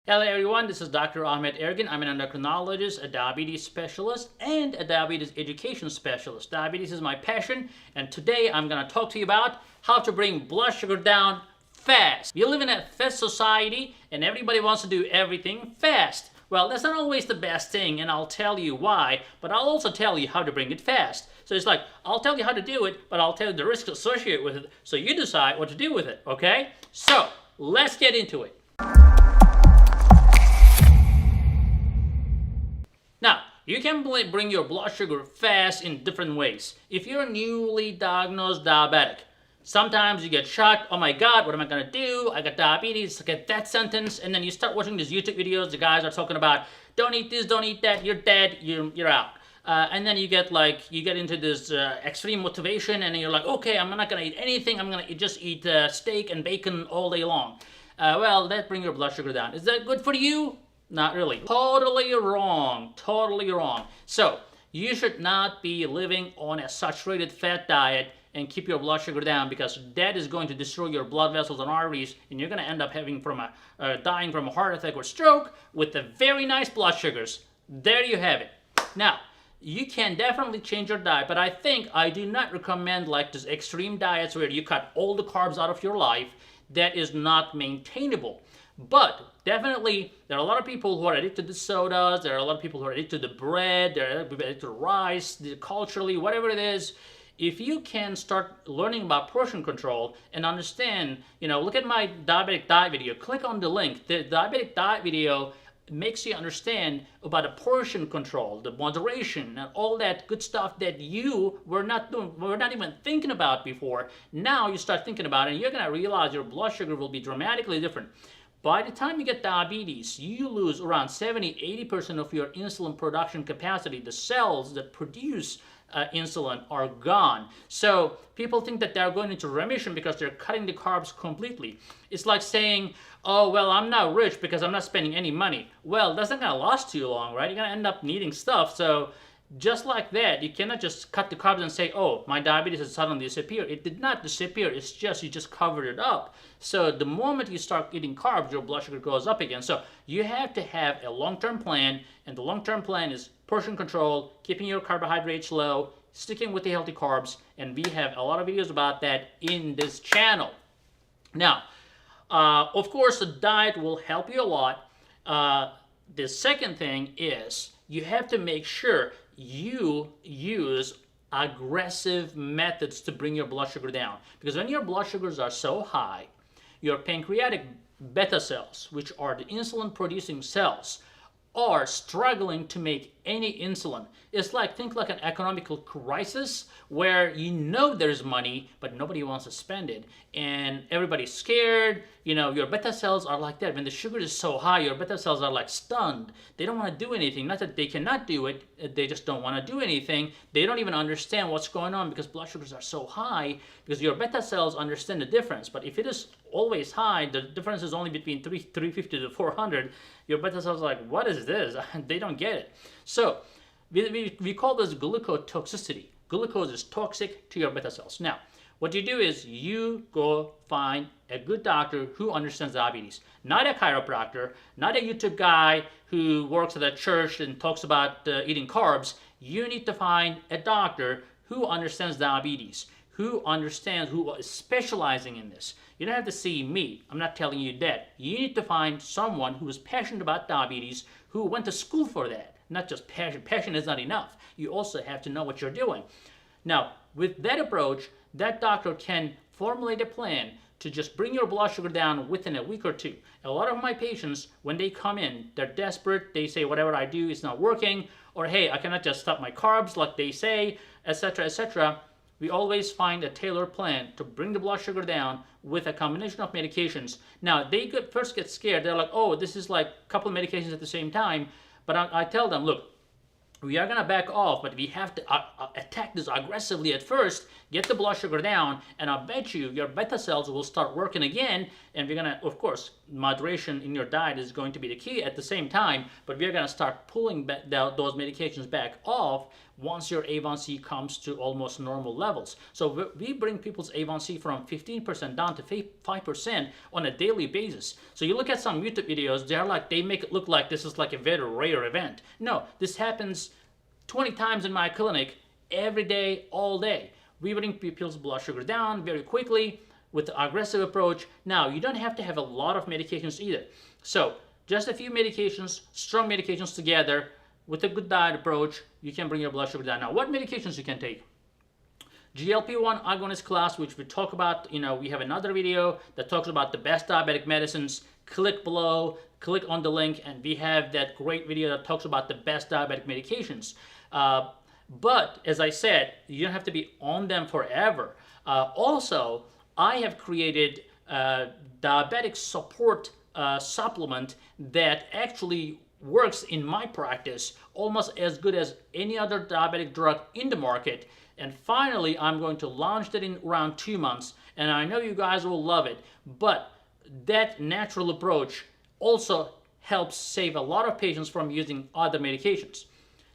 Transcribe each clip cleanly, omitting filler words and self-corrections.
Hello everyone, this is Dr. Ahmed Ergin. I'm an endocrinologist, a diabetes specialist, and a diabetes education specialist. Diabetes is my passion, and today I'm going to talk to you about how to bring blood sugar down fast. We live in a fast society, and everybody wants to do everything fast. Well, that's not always the best thing, and I'll tell you why, but I'll also tell you how to bring it fast. So it's like, I'll tell you how to do it, but I'll tell you the risks associated with it, so you decide what to do with it, okay? So, let's get into it. Now, you can bring your blood sugar fast in different ways. If you're a newly diagnosed diabetic, sometimes you get shocked, oh my god, what am I going to do? I got diabetes, I get that sentence, and then you start watching these YouTube videos, the guys are talking about, don't eat this, don't eat that, you're dead, you're out. And then you get into this extreme motivation, and then you're like, okay, I'm not going to eat anything, I'm going to just eat steak and bacon all day long. Well, that brings your blood sugar down. Is that good for you? Not really. Totally wrong. Totally wrong. So, you should not be living on a saturated fat diet and keep your blood sugar down, because that is going to destroy your blood vessels and arteries, and you're going to end up dying from a heart attack or stroke with the very nice blood sugars. There you have it. Now, you can definitely change your diet, but I do not recommend like this extreme diets where you cut all the carbs out of your life. That is not maintainable. But definitely, there are a lot of people who are addicted to sodas, there are a lot of people who are addicted to bread, they're addicted to rice, culturally, whatever it is. If you can start learning about portion control and understand, look at my diabetic diet video, click on the link. The diabetic diet video makes you understand about the portion control, the moderation, and all that good stuff that you were not even thinking about before. Now you start thinking about it, and you're going to realize your blood sugar will be dramatically different. By the time you get diabetes, you lose around 70-80% of your insulin production capacity. The cells that produce insulin are gone. So people think that they're going into remission because they're cutting the carbs completely. It's like saying, oh, well, I'm not rich because I'm not spending any money. Well, that's not going to last too long, right? You're going to end up needing stuff. So just like that, you cannot just cut the carbs and say, oh, my diabetes has suddenly disappeared. It did not disappear. It's just, you just covered it up. So the moment you start eating carbs, your blood sugar goes up again. So you have to have a long-term plan, and the long-term plan is portion control, keeping your carbohydrates low, sticking with the healthy carbs, and we have a lot of videos about that in this channel. Now, of course, the diet will help you a lot. The second thing is you have to make sure you use aggressive methods to bring your blood sugar down. Because when your blood sugars are so high, your pancreatic beta cells, which are the insulin producing cells, are struggling to make any insulin. It's like, think like an economical crisis where there's money, but nobody wants to spend it. And everybody's scared. Your beta cells are like that. When the sugar is so high, your beta cells are like stunned. They don't want to do anything. Not that they cannot do it. They just don't want to do anything. They don't even understand what's going on because blood sugars are so high, because your beta cells understand the difference. But if it is always high, the difference is only between 350 to 400. Your beta cells are like, what is this? They don't get it. So we call this glucotoxicity. Glucose is toxic to your beta cells. Now, what you do is you go find a good doctor who understands diabetes. Not a chiropractor, not a YouTube guy who works at a church and talks about eating carbs. You need to find a doctor who understands diabetes, who is specializing in this. You don't have to see me. I'm not telling you that. You need to find someone who is passionate about diabetes, who went to school for that. Not just passion. Passion is not enough. You also have to know what you're doing. Now, with that approach, that doctor can formulate a plan to just bring your blood sugar down within a week or two. A lot of my patients, when they come in, they're desperate. They say, whatever I do is not working, or hey, I cannot just stop my carbs like they say, etc., etc. We always find a tailored plan to bring the blood sugar down with a combination of medications. Now, they first get scared. They're like, oh, this is like a couple of medications at the same time. But I tell them, look, we are gonna back off, but we have to attack this aggressively at first, get the blood sugar down, and I bet you your beta cells will start working again, and we're gonna, of course, moderation in your diet is going to be the key at the same time, but we're gonna start pulling back those medications back off once your A1C comes to almost normal levels. So we bring people's A1C from 15% down to 5% on a daily basis. So you look at some YouTube videos, they make it look like this is like a very rare event. No, this happens 20 times in my clinic every day, all day. We bring people's blood sugar down very quickly with the aggressive approach. Now, you don't have to have a lot of medications either. So just a few medications, strong medications together, with a good diet approach, you can bring your blood sugar down. Now, what medications you can take? GLP-1 agonist class, which we talk about, we have another video that talks about the best diabetic medicines. Click below, click on the link, and we have that great video that talks about the best diabetic medications. But, as I said, you don't have to be on them forever. Also, I have created a diabetic support supplement that actually works in my practice almost as good as any other diabetic drug in the market. And finally, I'm going to launch that in around 2 months, and I know you guys will love it. But that natural approach also helps save a lot of patients from using other medications.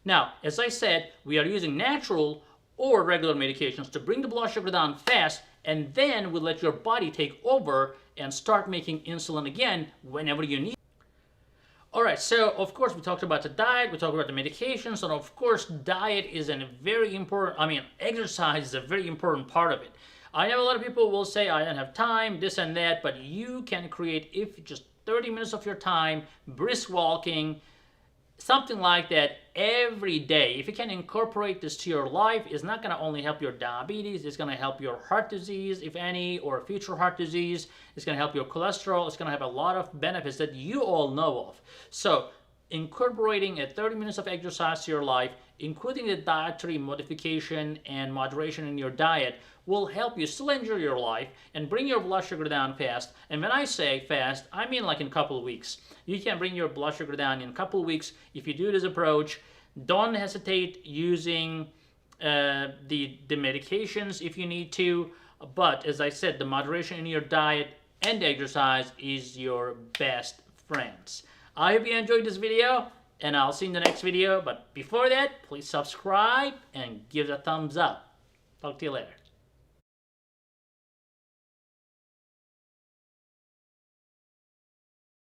Now, as I said, we are using natural or regular medications to bring the blood sugar down fast, and then we let your body take over and start making insulin again whenever you need. Alright, so of course we talked about the diet, we talked about the medications, and of course diet is a very important, exercise is a very important part of it. I know a lot of people will say, I don't have time, this and that, but you can create, if just 30 minutes of your time, brisk walking, something like that every day. If you can incorporate this to your life, it's not going to only help your diabetes, it's going to help your heart disease, if any, or future heart disease. It's going to help your cholesterol. It's going to have a lot of benefits that you all know of. So incorporating a 30 minutes of exercise to your life, including the dietary modification and moderation in your diet, will help you still enjoy your life and bring your blood sugar down fast. And when I say fast, I mean like in a couple of weeks. You can bring your blood sugar down in a couple of weeks if you do this approach. Don't hesitate using the medications if you need to. But as I said, the moderation in your diet and exercise is your best friends. I hope you enjoyed this video, and I'll see you in the next video. But before that, please subscribe and give it a thumbs up. Talk to you later.